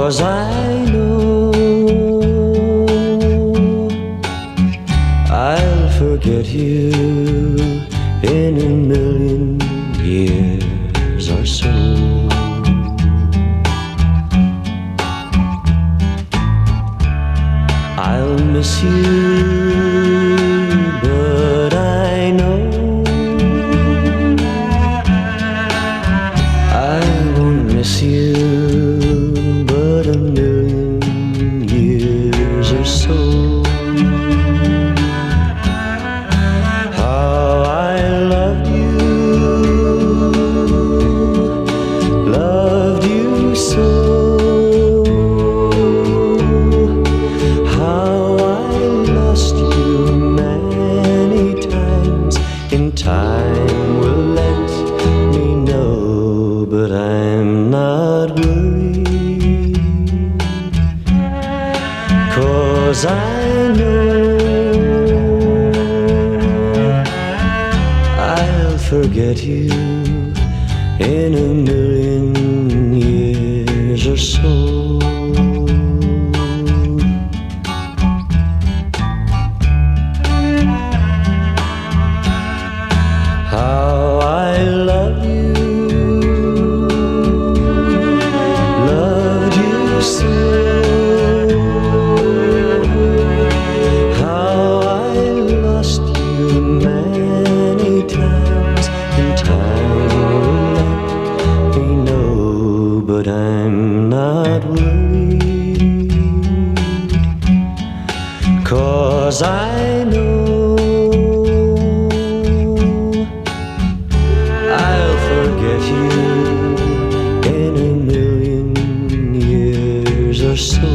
'Cause I know I'll forget you in a million years or so. I'll miss you, but I know I won't miss you but a million years or so. How I loved you so. In time will let me know, but I'm not worried, 'cause I know I'll forget you in a million years or so. How I love loved you so. How I lost you many times, in time will let me know, but I'm not worried, 'cause I know you in a million years or so.